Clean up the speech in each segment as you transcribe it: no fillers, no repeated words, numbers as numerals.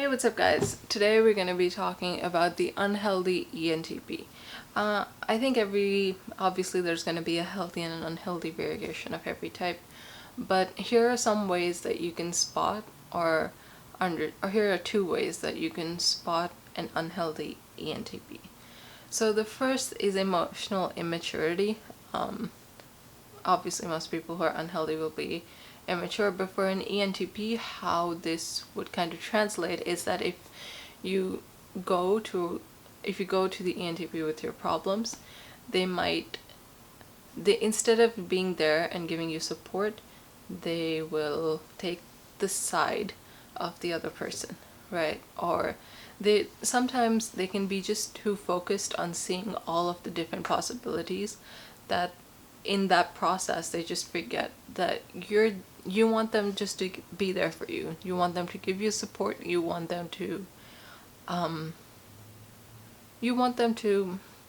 Hey, what's up guys? Today we're going to be talking about the unhealthy ENTP. I think obviously there's going to be a healthy and an unhealthy variation of every type, but here are some ways that you can spot or here are two ways that you can spot an unhealthy ENTP. So the first is emotional immaturity. Obviously most people who are unhealthy will be immature, but for an ENTP, how this would kind of translate is that if you go to the ENTP with your problems, they instead of being there and giving you support, they will take the side of the other person, right? Or sometimes they can be just too focused on seeing all of the different possibilities that in that process they just forget that you want them just to be there for you. You want them to give you support. You want them to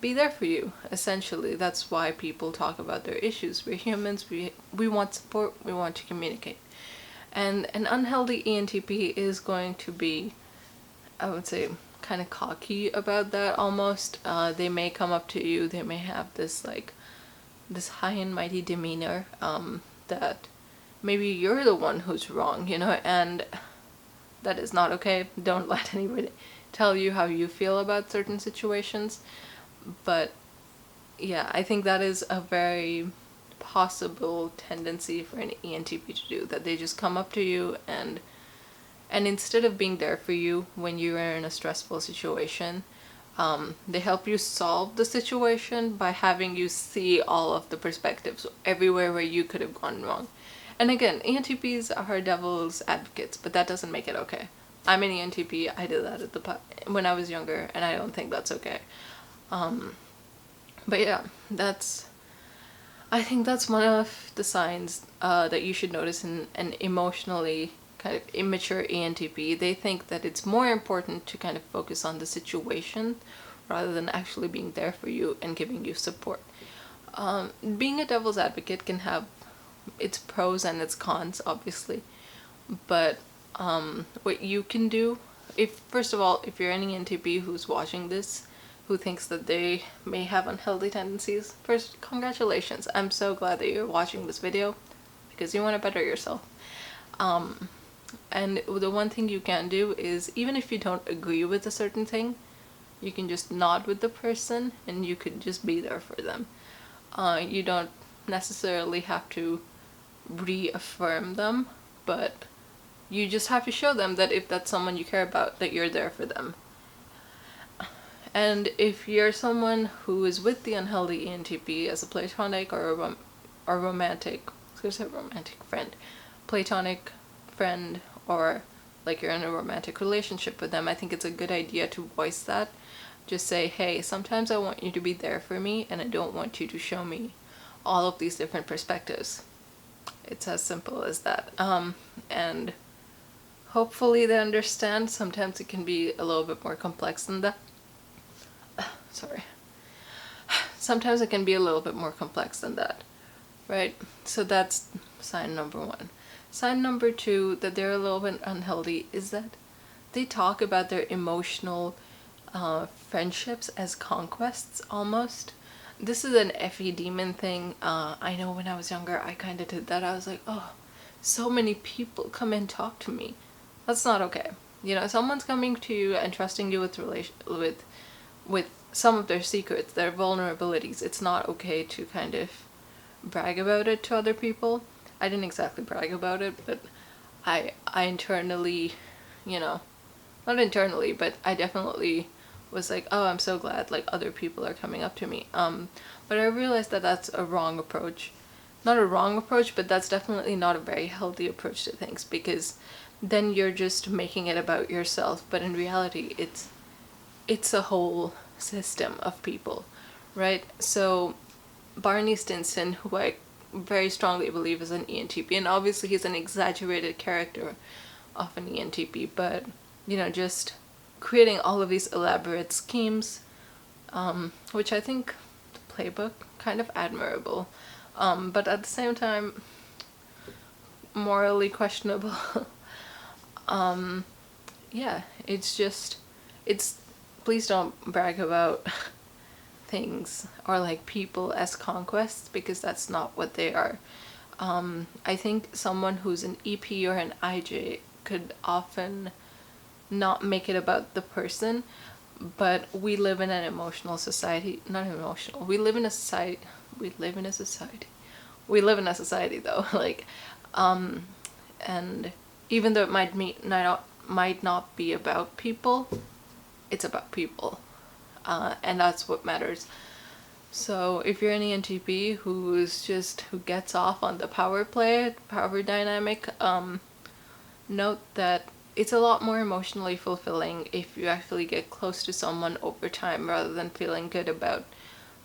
be there for you. Essentially, that's why people talk about their issues. We're humans. We want support. We want to communicate. And an unhealthy ENTP is going to be, I would say, kind of cocky about that almost. They may come up to you. They may have this high and mighty demeanor that maybe you're the one who's wrong, and that is not okay. Don't let anybody tell you how you feel about certain situations. But yeah, I think that is a very possible tendency for an ENTP to do, that they just come up to you and instead of being there for you when you're in a stressful situation, they help you solve the situation by having you see all of the perspectives everywhere where you could have gone wrong. And again, ENTPs are devil's advocates, but that doesn't make it okay. I'm an ENTP. I did that when I was younger, and I don't think that's okay. But yeah, I think that's one of the signs that you should notice in an emotionally kind of immature ENTP. They think that it's more important to kind of focus on the situation rather than actually being there for you and giving you support. Being a devil's advocate can have its pros and its cons, obviously, but what you can do, first of all, if you're any ENTP who's watching this, who thinks that they may have unhealthy tendencies, first, congratulations. I'm so glad that you're watching this video because you want to better yourself. And the one thing you can do is, even if you don't agree with a certain thing, you can just nod with the person and you could just be there for them. You don't necessarily have to reaffirm them, but you just have to show them that if that's someone you care about, that you're there for them. And if you're someone who is with the unhealthy ENTP as a platonic or a romantic, romantic friend, platonic friend, or like you're in a romantic relationship with them, I think it's a good idea to voice that. Just say, hey, sometimes I want you to be there for me, and I don't want you to show me all of these different perspectives. It's as simple as that. And hopefully they understand. Sometimes it can be a little bit more complex than that. Sorry. Sometimes it can be a little bit more complex than that, right? So that's sign number one. Sign number two, that they're a little bit unhealthy, is that they talk about their emotional friendships as conquests almost. This is an FE demon thing. I know when I was younger, I kind of did that. I was like, oh, so many people come and talk to me. That's not okay. Someone's coming to you and trusting you with some of their secrets, their vulnerabilities. It's not okay to kind of brag about it to other people. I didn't exactly brag about it, but I internally, not internally, but I definitely was like, oh, I'm so glad like other people are coming up to me. But I realized that that's a wrong approach. Not a wrong approach, but that's definitely not a very healthy approach to things, because then you're just making it about yourself. But in reality, it's a whole system of people, right? So Barney Stinson, who I very strongly believe is an ENTP, and obviously he's an exaggerated character of an ENTP, but just creating all of these elaborate schemes, which I think the playbook kind of admirable, but at the same time morally questionable. yeah, it's please don't brag about things or like people as conquests, because that's not what they are. I think someone who's an EP or an IJ could often not make it about the person, but we live in an emotional society. Not emotional. We live in a society. We live in a society. We live in a society though. Like, and even though it might not be about people, it's about people, and that's what matters. So if you're an ENTP who gets off on the power play, power dynamic, note that it's a lot more emotionally fulfilling if you actually get close to someone over time, rather than feeling good about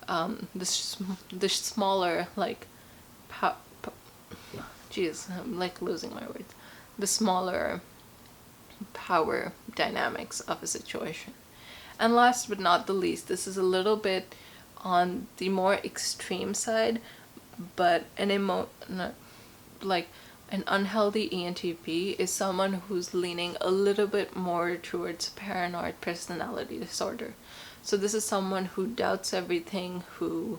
the smaller, like, geez, I'm like losing my words. The smaller power dynamics of a situation. And last but not the least, this is a little bit on the more extreme side, but like an unhealthy ENTP is someone who's leaning a little bit more towards paranoid personality disorder. So this is someone who doubts everything, who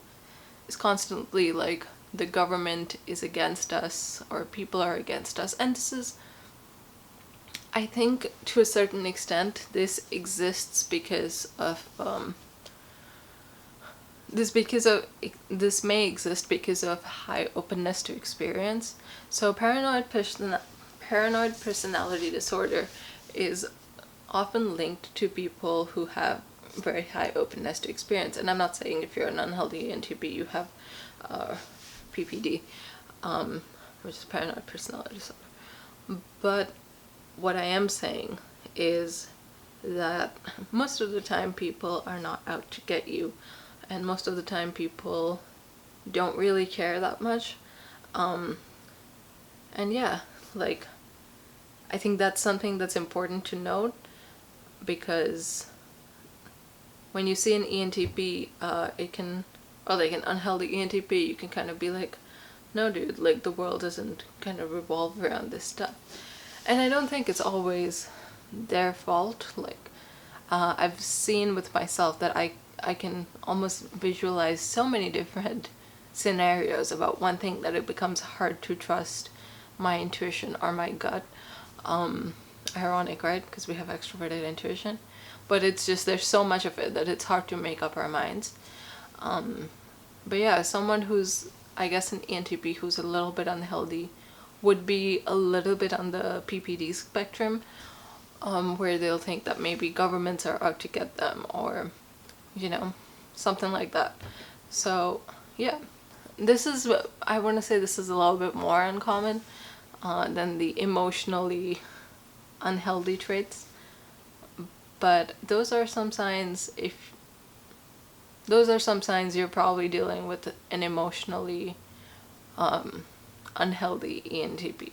is constantly like, the government is against us or people are against us. And this is, I think, to a certain extent, this exists because of this may exist because of high openness to experience. So paranoid personality disorder is often linked to people who have very high openness to experience. And I'm not saying if you're an unhealthy ENTP you have PPD, which is paranoid personality disorder. But what I am saying is that most of the time people are not out to get you, and most of the time people don't really care that much. And yeah, like, I think that's something that's important to note, because when you see an ENTP, like an unhealthy ENTP, you can kind of be like, no dude, like the world doesn't kind of revolve around this stuff. And I don't think it's always their fault. Like, I've seen with myself that I can almost visualize so many different scenarios about one thing that it becomes hard to trust my intuition or my gut. Ironic, right? Because we have extroverted intuition. But it's just, there's so much of it that it's hard to make up our minds. But yeah, someone who's, I guess, an ENTP who's a little bit unhealthy would be a little bit on the PPD spectrum, where they'll think that maybe governments are out to get them, or, you know, something like that. So yeah, this is, I want to say this is a little bit more uncommon than the emotionally unhealthy traits. But those are some signs you're probably dealing with an emotionally unhealthy ENTP.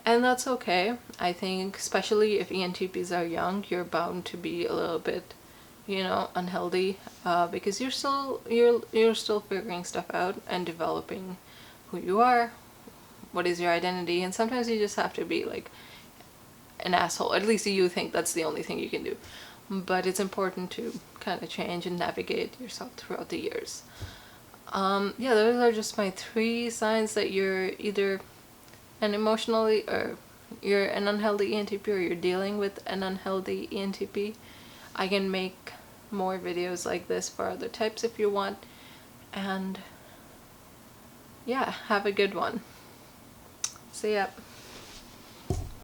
And that's okay. I think especially if ENTPs are young, you're bound to be a little bit, you know, unhealthy, because you're still figuring stuff out and developing who you are, what is your identity, and sometimes you just have to be like an asshole. At least you think that's the only thing you can do. But it's important to kind of change and navigate yourself throughout the years. Yeah, those are just my 3 signs that you're either an emotionally, or you're an unhealthy ENTP, or you're dealing with an unhealthy ENTP. I can make more videos like this for other types if you want. And yeah, have a good one. See ya.